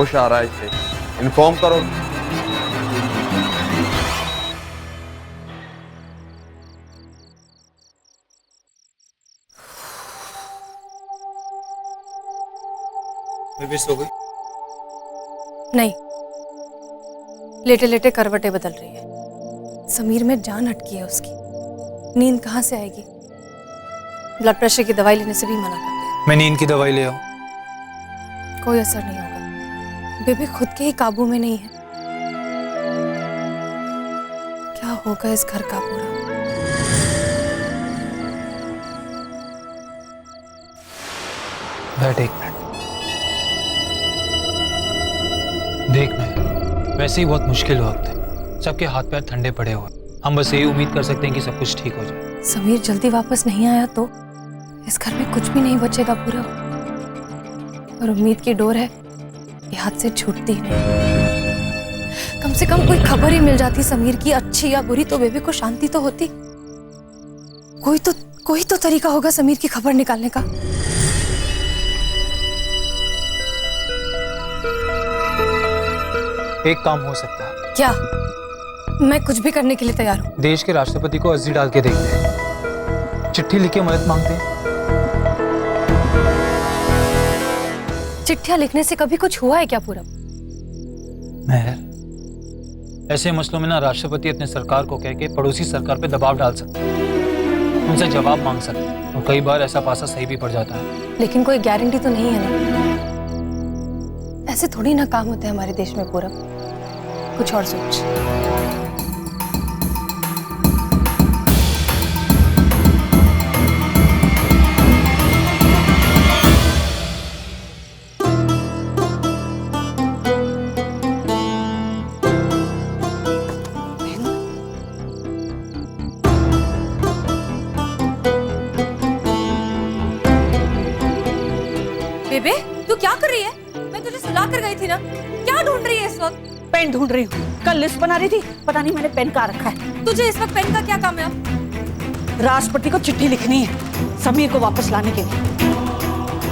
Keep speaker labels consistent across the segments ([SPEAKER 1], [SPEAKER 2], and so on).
[SPEAKER 1] होश आ रहा है इसे, इन्फॉर्म करो।
[SPEAKER 2] बेबी सो गई?
[SPEAKER 3] नहीं, लेटे लेटे करवटें बदल रही है। समीर में जान अटकी है उसकी, नींद कहाँ से आएगी? ब्लड प्रेशर की दवाई लेने से भी मना कर दिया।
[SPEAKER 2] मैं नींद की दवाई ले आऊं?
[SPEAKER 3] कोई असर नहीं होगा, बेबी खुद के ही काबू में नहीं है। क्या होगा इस घर का पूरा?
[SPEAKER 2] बैठ एक मिनट। देख मैं वैसे ही बहुत मुश्किल वक्त है, सबके हाथ पैर ठंडे पड़े हुए, हम बस यही उम्मीद कर सकते हैं कि सब कुछ ठीक हो जाए।
[SPEAKER 3] समीर जल्दी वापस नहीं आया तो इस घर में कुछ भी नहीं बचेगा पूरा। और उम्मीद की डोर है, ये हाथ से छूटती नहीं। कम से कम कोई खबर ही मिल जाती समीर की, अच्छी या बुरी, तो बेबी को शांति तो होती। कोई तो तरीका होगा समीर की खबर निकालने का।
[SPEAKER 2] एक काम हो सकता है।
[SPEAKER 3] क्या? मैं कुछ भी करने के लिए तैयार हूँ।
[SPEAKER 2] देश के राष्ट्रपति को अर्जी डाल के देखते हैं, चिट्ठी लिख के मदद मांगते हैं।
[SPEAKER 3] चिट्ठियां लिखने से कभी कुछ हुआ है क्या पूरब?
[SPEAKER 2] मेहर, ऐसे मसलों में ना राष्ट्रपति अपने सरकार को कह के पड़ोसी सरकार पे दबाव डाल सकते हैं, उनसे जवाब मांग सकते हैं, और कई बार ऐसा पासा सही भी पड़ जाता है।
[SPEAKER 3] लेकिन कोई गारंटी तो नहीं है ना। ऐसे थोड़ी ना काम होते हैं हमारे देश में पूरब। कुछ और सोच। बेबे, तू क्या कर रही है? मैं तुझे सुला कर गई थी ना। क्या ढूंढ रही है इस वक्त?
[SPEAKER 4] पेन ढूंढ रही हूँ। कल लिस्ट बना रही थी, पता नहीं मैंने पेन कहाँ रखा है।
[SPEAKER 3] तुझे इस वक्त पेन का क्या काम है?
[SPEAKER 4] राष्ट्रपति को चिट्ठी लिखनी है समीर को वापस लाने के लिए।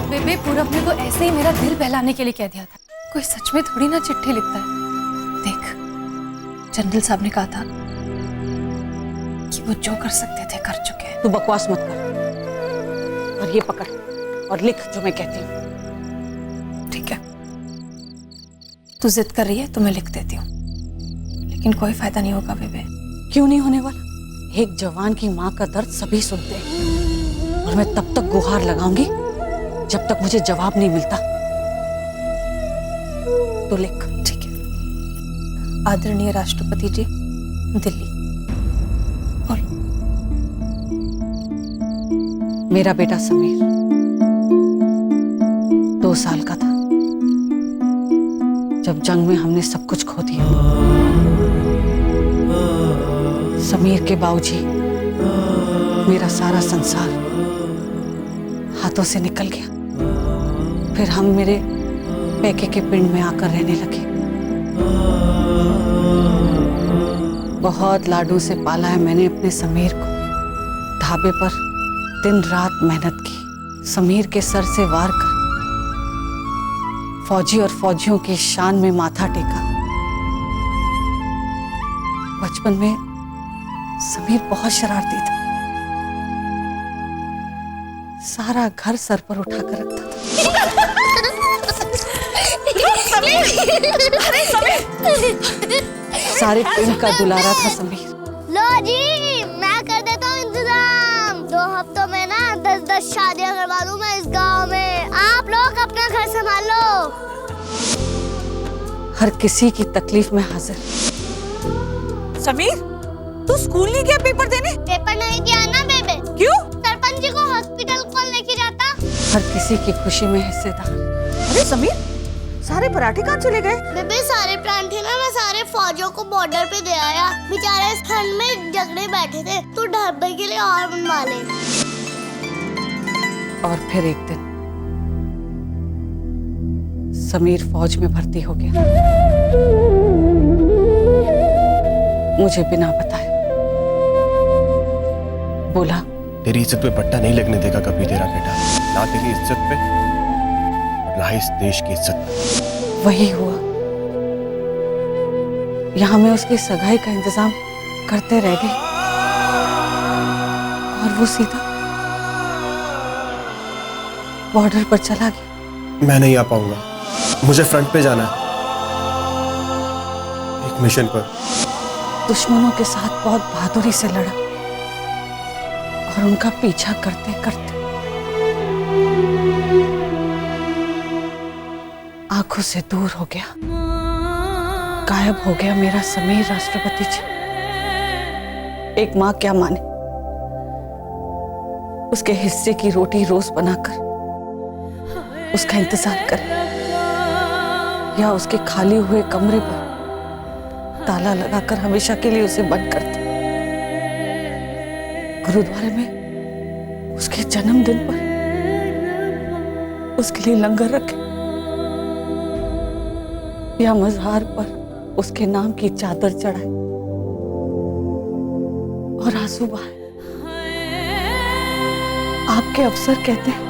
[SPEAKER 3] बेबे, पूरब ने तो ऐसे ही मेरा दिल बहलाने के लिए कह दिया था। कोई सच में थोड़ी ना चिट्ठी लिखता है। देख, जनरल साहब ने कहा था कि वो जो कर सकते थे कर चुके हैं।
[SPEAKER 4] तू बकवास मत कर, और ये पकड़ और लिख जो मैं कहती हूँ।
[SPEAKER 3] ठीक है, तू जिद कर रही है तो मैं लिख देती हूँ, लेकिन कोई फायदा नहीं होगा बेबे।
[SPEAKER 4] क्यों नहीं होने वाला? एक जवान की माँ का दर्द सभी सुनते हैं, और मैं तब तक गुहार लगाऊंगी जब तक मुझे जवाब नहीं मिलता। तो लिख।
[SPEAKER 3] ठीक है। आदरणीय राष्ट्रपति जी, दिल्ली। बोल।
[SPEAKER 4] मेरा बेटा समीर 2 साल का था जब जंग में हमने सब कुछ खो दिया। समीर के बाबूजी, मेरा सारा संसार हाथों से निकल गया। फिर हम मेरे पैके के पिंड में आकर रहने लगे। बहुत लाडों से पाला है मैंने अपने समीर को। ढाबे पर दिन रात मेहनत की, समीर के सर से वार कर फौजी और फौजियों की शान में माथा टेका। बचपन में समीर बहुत शरारती था, सारा घर सर पर उठाकर रखता था। अरे समीर! सारे पिंड का दुलारा था समीर।
[SPEAKER 5] लो जी, मैं कर देता हूँ इंतजाम। 2 हफ्तों में ना 10-10 शादियां करवा दूँ मैं इस गांव में। आप लोग अपना घर संभाल लो।
[SPEAKER 4] हर किसी की तकलीफ में हाजिर। समीर, तू स्कूल नहीं गया पेपर देने?
[SPEAKER 5] पेपर नहीं दिया ना बेबे।
[SPEAKER 4] क्यों?
[SPEAKER 5] सरपंच जी को हॉस्पिटल कौन लेके जाता?
[SPEAKER 4] हर किसी की खुशी में हिस्सेदार। अरे समीर, सारे पराठे कहाँ चले गए?
[SPEAKER 5] बेबे, सारे परांठे ना मैं सारे फौजियों को बॉर्डर पे दे आया। बेचारे इस ठंड में झगड़े बैठे थे, तो ढाबे के लिए और बनवा ले।
[SPEAKER 4] और फिर एक दिन समीर फौज में भर्ती हो गया, मुझे बिना बताए। बोला,
[SPEAKER 6] तेरी इज्जत पे पट्टा नहीं लगने देगा कभी तेरा बेटा, ना तेरी इज्जत पे और ना इस देश की इज्जत पे।
[SPEAKER 4] वही हुआ। यहां मैं उसकी सगाई का इंतजाम करते रह गई और वो सीधा बॉर्डर पर चला गया।
[SPEAKER 6] मैं नहीं आ पाऊंगा, मुझे फ्रंट पे जाना है, एक मिशन पर।
[SPEAKER 4] दुश्मनों के साथ बहुत बहादुरी से लड़ा और उनका पीछा करते करते आंखों से दूर हो गया, गायब हो गया मेरा समीर राष्ट्रपति जी। एक माँ क्या माने, उसके हिस्से की रोटी रोज बनाकर उसका इंतजार करे या उसके खाली हुए कमरे पर ताला लगाकर हमेशा के लिए उसे बंद कर दे। गुरुद्वारे में उसके जन्मदिन पर उसके लिए लंगर रखे या मज़ार पर उसके नाम की चादर चढ़ाए और आंसू बहाए। आपके अफसर कहते हैं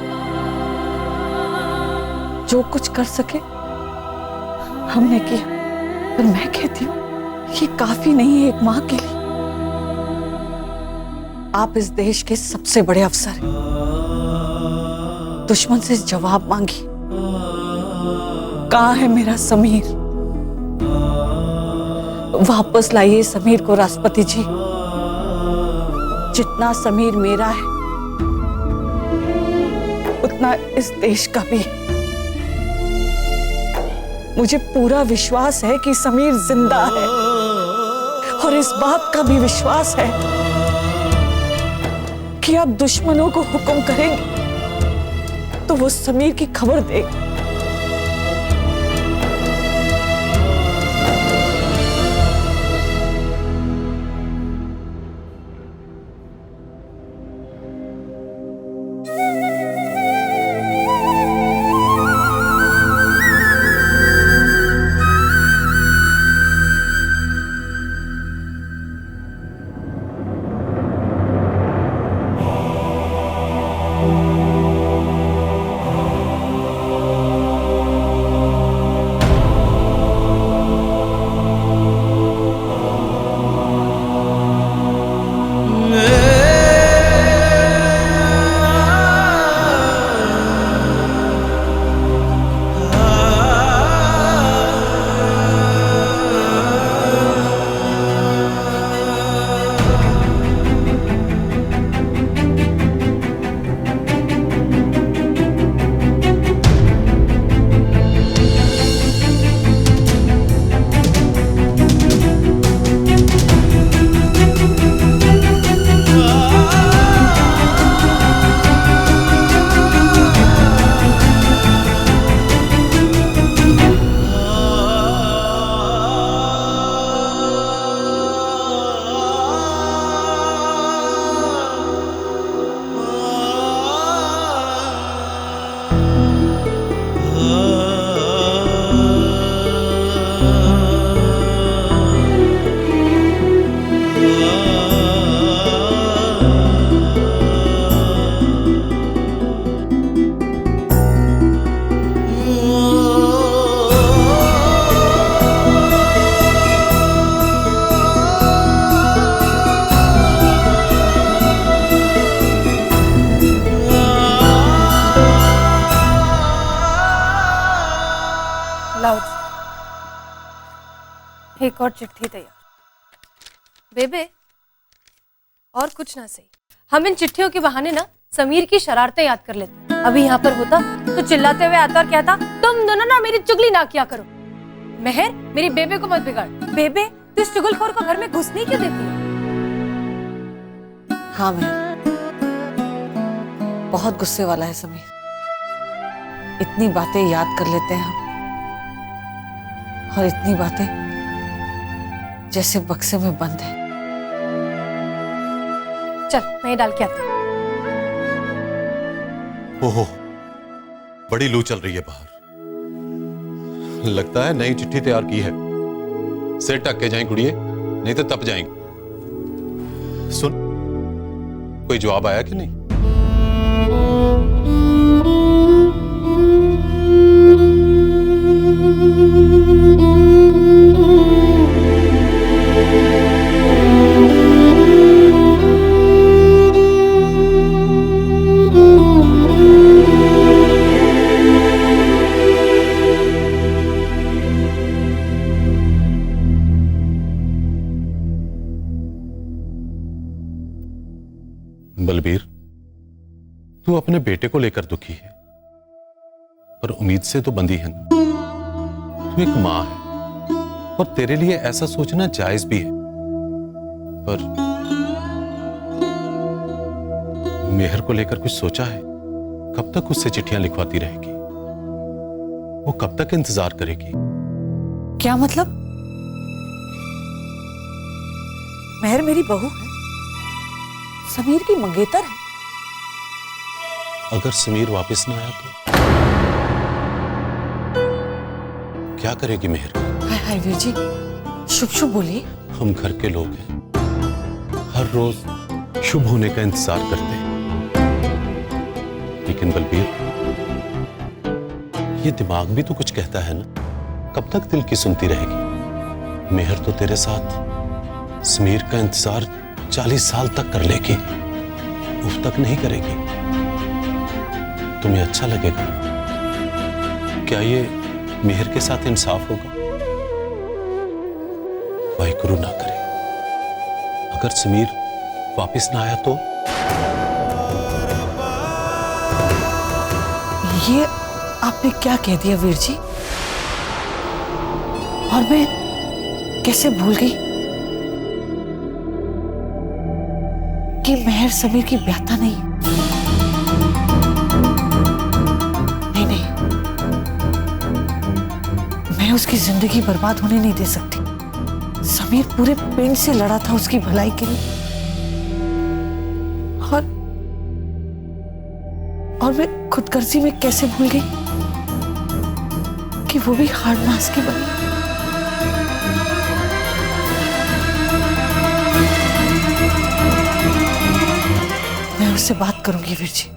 [SPEAKER 4] जो कुछ कर सके हमने किया, पर मैं कहती हूं ये काफी नहीं है एक मां के लिए। आप इस देश के सबसे बड़े अफसर हैं, दुश्मन से जवाब मांगी। कहां है मेरा समीर? वापस लाइए समीर को राष्ट्रपति जी। जितना समीर मेरा है उतना इस देश का भी। मुझे पूरा विश्वास है कि समीर जिंदा है और इस बात का भी विश्वास है कि आप दुश्मनों को हुक्म करेंगे तो वो समीर की खबर देगा।
[SPEAKER 3] एक और चिट्ठी तैयार। बेबे और कुछ ना सही, हम इन चिट्ठियों के बहाने ना समीर की शरारतें याद कर लेते। अभी यहाँ पर होता तो चिल्लाते हुए आता और कहता तुम दोनों ना मेरी चुगली ना किया करो। मेहर मेरी बेबे को मत बिगाड़। बेबे तू इस चुगलखोर को घर में घुसने क्यों देती है?
[SPEAKER 4] हाँ मेहर, बहुत गुस्से वाला है समीर। इतनी बातें याद कर लेते हैं हम, और इतनी बातें जैसे बक्से में बंद है।
[SPEAKER 3] चल मैं डाल के आती हूँ।
[SPEAKER 1] ओहो, बड़ी लू चल रही है बाहर। लगता है नई चिट्ठी तैयार की है। सिर ढक के जाएं कुड़िए, नहीं तो तप जाएंगे। सुन, कोई जवाब आया कि नहीं? बलबीर, तू अपने बेटे को लेकर दुखी है, पर उम्मीद से तो बंधी है ना। तू एक मां है और तेरे लिए ऐसा सोचना जायज भी है, पर मेहर को लेकर कुछ सोचा है? कब तक उससे चिट्ठियां लिखवाती रहेगी? वो कब तक इंतजार करेगी?
[SPEAKER 4] क्या मतलब? मेहर मेरी बहू है, समीर की मंगेतर है।
[SPEAKER 1] अगर समीर वापस ना आया तो क्या करेगी मेहर?
[SPEAKER 4] हाय हाय वीर जी, शुभ शुभ बोलिए।
[SPEAKER 1] हम घर के लोग हैं, हर रोज शुभ होने का इंतजार करते हैं, लेकिन बलबीर, ये दिमाग भी तो कुछ कहता है ना। कब तक दिल की सुनती रहेगी? मेहर तो तेरे साथ समीर का इंतजार 40 साल तक कर लेगी, उफ तक नहीं करेगी। तुम्हें अच्छा लगेगा? क्या ये मेहर के साथ इंसाफ होगा? वाहिगुरु ना करे, अगर समीर वापस ना आया तो?
[SPEAKER 4] ये आपने क्या कह दिया वीर जी? और मैं कैसे भूल गई कि मेहर समीर की ब्याहता नहीं। नहीं नहीं, मैं उसकी जिंदगी बर्बाद होने नहीं दे सकती। समीर पूरे पिंड से लड़ा था उसकी भलाई के लिए, और मैं खुदगर्जी में कैसे भूल गई कि वो भी हार्ड मास की बनी। मैं उससे बात करूंगी वीर जी।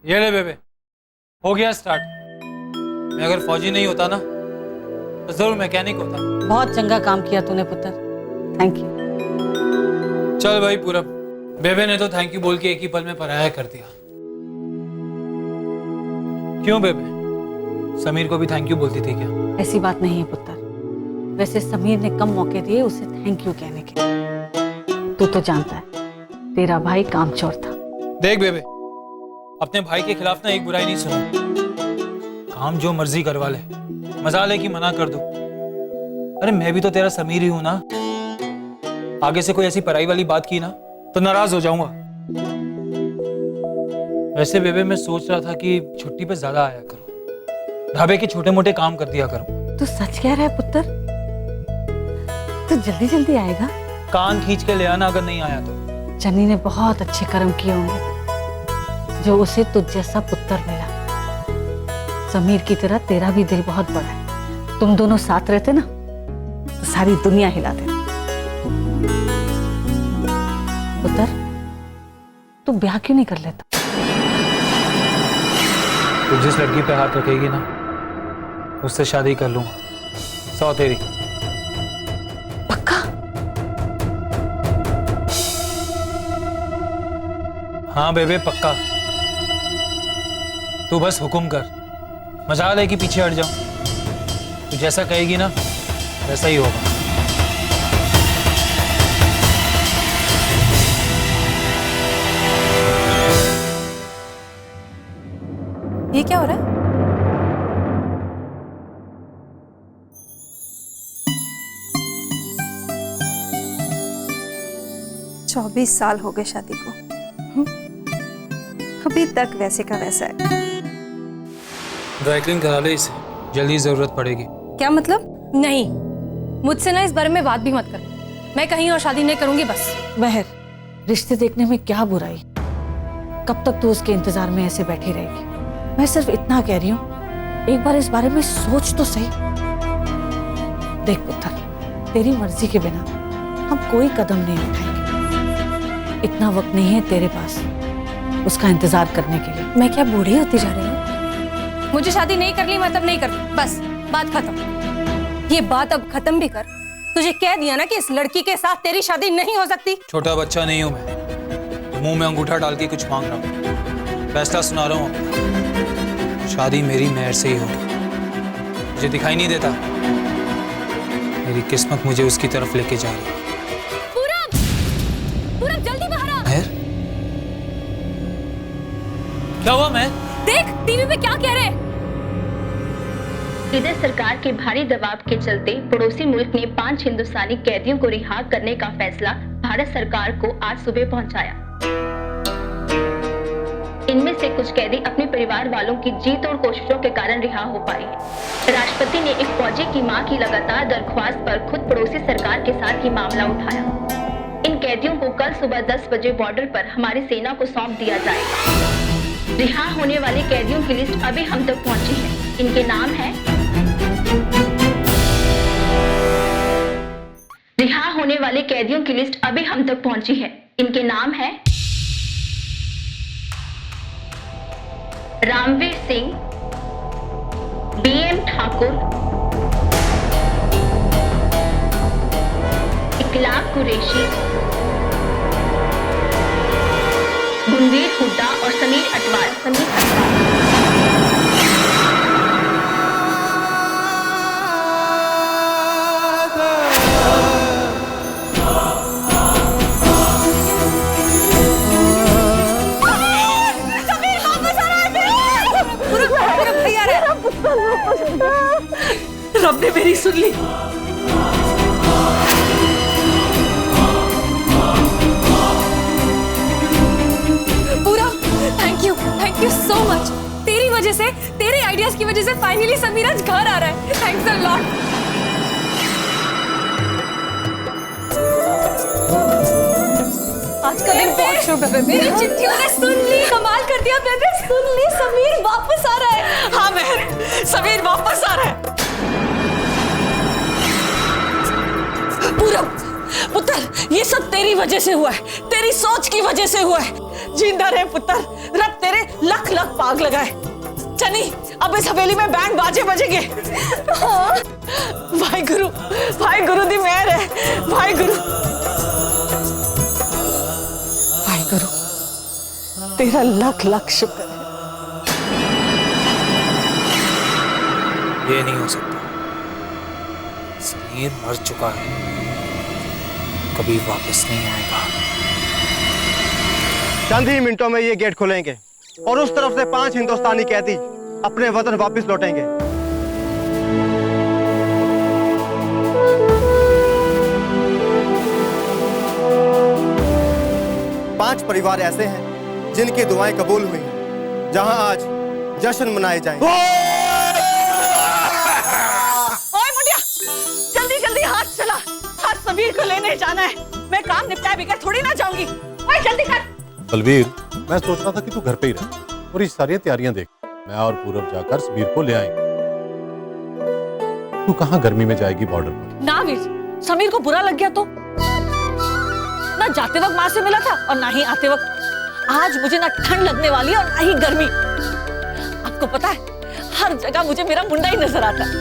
[SPEAKER 2] ये ले बेबे, हो गया स्टार्ट। मैं अगर फौजी नहीं होता ना तो जरूर मैकेनिक होता।
[SPEAKER 4] बहुत चंगा काम किया तूने पुत्र, थैंक यू।
[SPEAKER 2] चल भाई पूरब, बेबे ने तो थैंक यू बोल के एक ही पल में पराया कर दिया। क्यों बेबे, समीर को भी थैंक यू बोलती थी क्या?
[SPEAKER 4] ऐसी बात नहीं है पुत्र, वैसे समीर ने कम मौके दिए उसे थैंक यू कहने के। तू तो जानता है तेरा भाई कामचोर था।
[SPEAKER 2] देख बेबे, अपने भाई के खिलाफ ना एक बुराई नहीं सुना। काम जो मर्जी करवा ले, मजा ले कि मना कर दो। अरे मैं भी तो तेरा समीर ही हूं ना। आगे से कोई ऐसी पराई वाली बात की ना तो नाराज हो जाऊंगा। वैसे बेबे मैं सोच रहा था कि छुट्टी पे ज्यादा आया करो, ढाबे के छोटे मोटे काम कर दिया करो।
[SPEAKER 4] तू सच कह रहा है पुत्र? तू जल्दी जल्दी आएगा?
[SPEAKER 2] कान खींच के ले आना अगर नहीं आया तो।
[SPEAKER 4] चन्नी ने बहुत अच्छे कर्म किए होंगे जो उसे तुझ जैसा पुत्र मिला। समीर की तरह तेरा भी दिल बहुत बड़ा है। तुम दोनों साथ रहते ना तो सारी दुनिया हिला देते। पुत्र, तू ब्याह क्यों नहीं कर लेता?
[SPEAKER 2] तू जिस लड़की पे हाथ रखेगी ना उससे शादी कर लूंगा। सौ तेरी।
[SPEAKER 4] पक्का?
[SPEAKER 2] हाँ बेबे पक्का। तू बस हुक्म कर, मजाल है कि पीछे हट जाऊं। तू जैसा कहेगी ना वैसा ही होगा।
[SPEAKER 3] ये क्या हो रहा है?
[SPEAKER 7] चौबीस साल हो गए शादी को, अभी तक वैसे का वैसा है।
[SPEAKER 2] ड्राई क्लीन करा ले इसे, जल्दी जरूरत पड़ेगी।
[SPEAKER 3] क्या मतलब? नहीं, मुझसे ना इस बारे में बात भी मत कर। मैं कहीं और शादी नहीं करूंगी बस।
[SPEAKER 4] महर, रिश्ते देखने में क्या बुराई? कब तक तू उसके इंतजार में ऐसे बैठी रहेगी? मैं सिर्फ इतना कह रही हूँ, एक बार इस बारे में सोच तो सही। देख पुत्र, तेरी मर्जी के बिना हम कोई कदम नहीं उठाएंगे। इतना वक्त नहीं है तेरे पास उसका इंतजार करने के लिए।
[SPEAKER 3] मैं क्या बूढ़ी होती जा रही हूँ? मुझे शादी नहीं करनी मतलब नहीं करनी, बस बात खत्म। ये बात अब खत्म भी कर तुझे कह दिया ना कि इस लड़की के साथ तेरी शादी नहीं हो सकती।
[SPEAKER 2] छोटा बच्चा नहीं हूं मैं तो मुंह में अंगूठा डाल के कुछ मांग रहा हूं। फैसला सुना रहा हूं, शादी मेरी मेहर से ही होगी। मुझे दिखाई नहीं देता मेरी किस्मत मुझे उसकी तरफ लेके जा रही है।
[SPEAKER 3] पूरब, पूरब जल्दी बाहर आ।
[SPEAKER 2] मेहर, क्या हुआ मेहर?
[SPEAKER 3] देख टीवी पे क्या कह रहे हैं।
[SPEAKER 8] इधर सरकार के भारी दबाव के चलते पड़ोसी मुल्क ने 5 हिंदुस्तानी कैदियों को रिहा करने का फैसला भारत सरकार को आज सुबह पहुंचाया। इनमें से कुछ कैदी अपने परिवार वालों की जी तोड़ कोशिशों के कारण रिहा हो पाए हैं। राष्ट्रपति ने एक फौजी की मां की लगातार दरख्वास्त पर खुद पड़ोसी सरकार के साथ ये मामला उठाया। इन कैदियों को कल सुबह 10 बजे बॉर्डर पर हमारी सेना को सौंप दिया जाएगा। रिहा होने वाले कैदियों की लिस्ट अभी हम तक पहुंची है। इनके नाम है रिहा होने वाले कैदियों की लिस्ट अभी हम तक पहुंची है। इनके नाम है रामवीर सिंह, BM ठाकुर, इकलाक कुरैशी, गुनवीर हुड्डा और समीर अटवाल।
[SPEAKER 4] रब ने मेरी सुन ली।
[SPEAKER 3] पूरा थैंक यू सो मच। तेरी वजह से, तेरे आइडियाज की वजह से फाइनली समीर आज घर आ रहा है। Thanks a lot. आज का दिन बहुत शुभ है। मेरी चिट्ठियों ने सुन ली, कमाल कर दिया बेबे, सुन ली, समीर वापस आ रहा है।
[SPEAKER 4] हाँ मेहर, समीर वापस आ रहा है। पूरब, पुत्र, ये सब तेरी वजह से हुआ है, तेरी सोच की वजह से हुआ है। जिंदा रहे पुत्र, रब तेरे लख लख पाग लगाए। चनी, अब इस हवेली में बैंड बाजे बजेंगे। भाई गुरु दी मेहर है। भाई गुरु तेरा लख लख शुक्र है।
[SPEAKER 2] ये नहीं हो सकता। समीर मर चुका है, कभी वापस नहीं आएगा।
[SPEAKER 6] चंद ही मिनटों में ये गेट खुलेंगे और उस तरफ से 5 हिंदुस्तानी कैदी अपने वतन वापस लौटेंगे। पांच परिवार ऐसे हैं जिनकी दुआएं कबूल हुई हैं, जहां आज जश्न मनाए जाएंगे।
[SPEAKER 4] ओए मुंडिया, जल्दी जल्दी हाथ चला, हाथ समीर को लेने जाना है। मैं काम निपटाए बिगड़ थोड़ी ना जाऊंगी। ओए जल्दी कर।
[SPEAKER 1] बलवीर, मैं सोच रहा था कि तू घर पे ही रह और ये सारी तैयारियां देख। मैं और पूरब जाकर समीर को ले आएंगे। तू कहां गर्मी में जाएगी बॉर्डर पर?
[SPEAKER 4] ना वीर, समीर को बुरा लग गया तो? ना जाते वक्त माँ से मिला था और ना ही आते वक्त। आज मुझे ना ठंड लगने वाली है और ना ही गर्मी। आपको पता है, हर जगह मुझे मेरा मुंडा ही नजर आता है।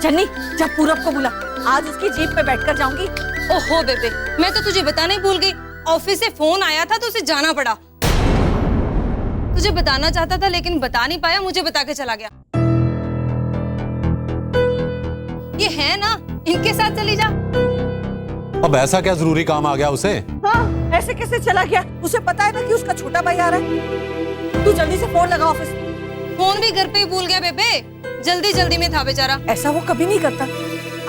[SPEAKER 4] चन्नी, जब पूरब को बुला, आज उसकी जीप पे बैठकर जाऊंगी।
[SPEAKER 3] ओहो बेबे, मैं तो तुझे बताना ही भूल गई। ऑफिस से फोन आया था तो उसे जाना पड़ा। तुझे बताना चाहता था लेकिन बता नहीं पाया, मुझे बता के चला गया। ये है ना, इनके साथ चली जा।
[SPEAKER 1] अब ऐसा क्या जरूरी काम आ गया उसे?
[SPEAKER 4] हाँ, ऐसे कैसे चला गया? उसे पता है ना कि उसका छोटा भाई आ रहा है। तू जल्दी से फोन लगा ऑफिस।
[SPEAKER 3] फोन भी घर पे ही भूल गया बेबे, जल्दी जल्दी में था बेचारा।
[SPEAKER 4] ऐसा वो कभी नहीं करता।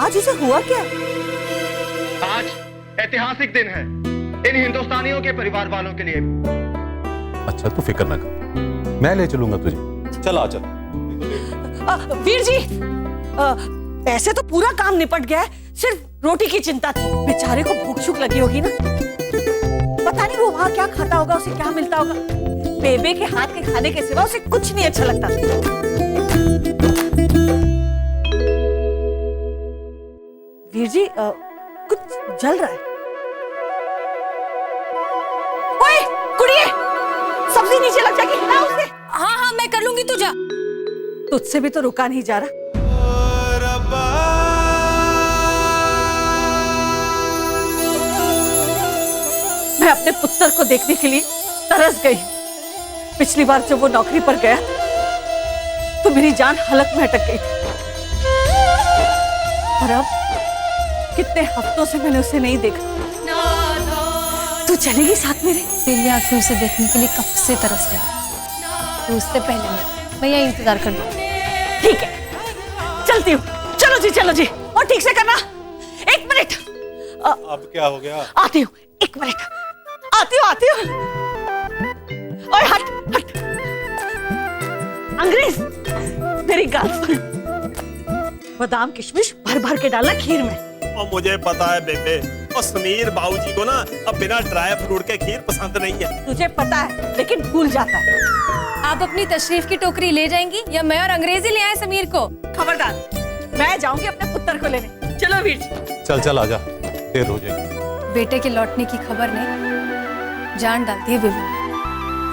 [SPEAKER 4] आज उसे हुआ क्या?
[SPEAKER 6] आज ऐतिहासिक दिन है इन हिंदुस्तानियों के परिवार वालों के लिए।
[SPEAKER 1] अच्छा तू फिक्र ना कर, मैं ले चलूंगा तुझे। चल आ चल।
[SPEAKER 4] वीर जी, ऐसे तो पूरा काम निपट गया है, सिर्फ रोटी की चिंता थी। बेचारे को भूख शूख लगी होगी ना। पता नहीं वो वहाँ क्या खाता होगा, उसे क्या मिलता होगा। बेबे के हाथ के खाने के सिवा उसे कुछ नहीं अच्छा लगता। वीर जी, कुछ जल रहा है। ओए कुड़िए, सब्जी नीचे लग जाएगी, हिला उसे।
[SPEAKER 3] हाँ हाँ मैं कर लूंगी, तू जा।
[SPEAKER 4] तुझसे भी तो रुका नहीं जा रहा। अपने पुत्र को देखने के लिए तरस गई। पिछली बार जब वो नौकरी पर गया तो मेरी जान हलक में अटक गई थी, और अब कितने हफ्तों से मैंने उसे नहीं देखा। तू चलेगी साथ मेरे?
[SPEAKER 3] तेरी आंखें उसे देखने के लिए कब से तरस रही, तो उससे पहले मैं यही इंतजार कर लूँ।
[SPEAKER 4] ठीक है, चलती हूँ। चलो जी, चलो जी, और ठीक से करना। 1 मिनट।
[SPEAKER 6] अब क्या हो गया?
[SPEAKER 4] आती हूँ, 1 मिनट। आती हूँ। ओए हट हट। अंग्रेज, मेरी गाल सुन। बादाम किशमिश भर भर के डालना खीर में।
[SPEAKER 6] और मुझे पता है बेबे, और समीर बाबूजी को ना अब बिना ड्राई फ्रूट के खीर पसंद नहीं है।
[SPEAKER 4] तुझे पता है लेकिन भूल जाता है।
[SPEAKER 3] आप अपनी तशरीफ की टोकरी ले जाएंगी या मैं और अंग्रेजी ले आए समीर को?
[SPEAKER 4] खबरदार, मैं जाऊंगी अपने पुत्र को लेने। चलो वीर जी।
[SPEAKER 1] चल आजा, देर हो जाएगी।
[SPEAKER 3] बेटे के लौटने की खबर ने जान डालती है बेबी।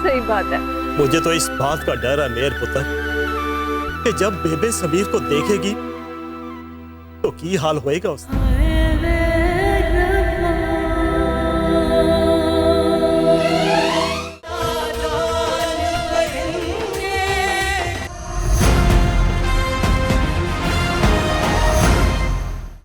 [SPEAKER 4] सही बात है।
[SPEAKER 6] मुझे तो इस बात का डर है मेरे पुत्र, कि जब बेबे समीर को देखेगी तो की हाल होएगा उसका।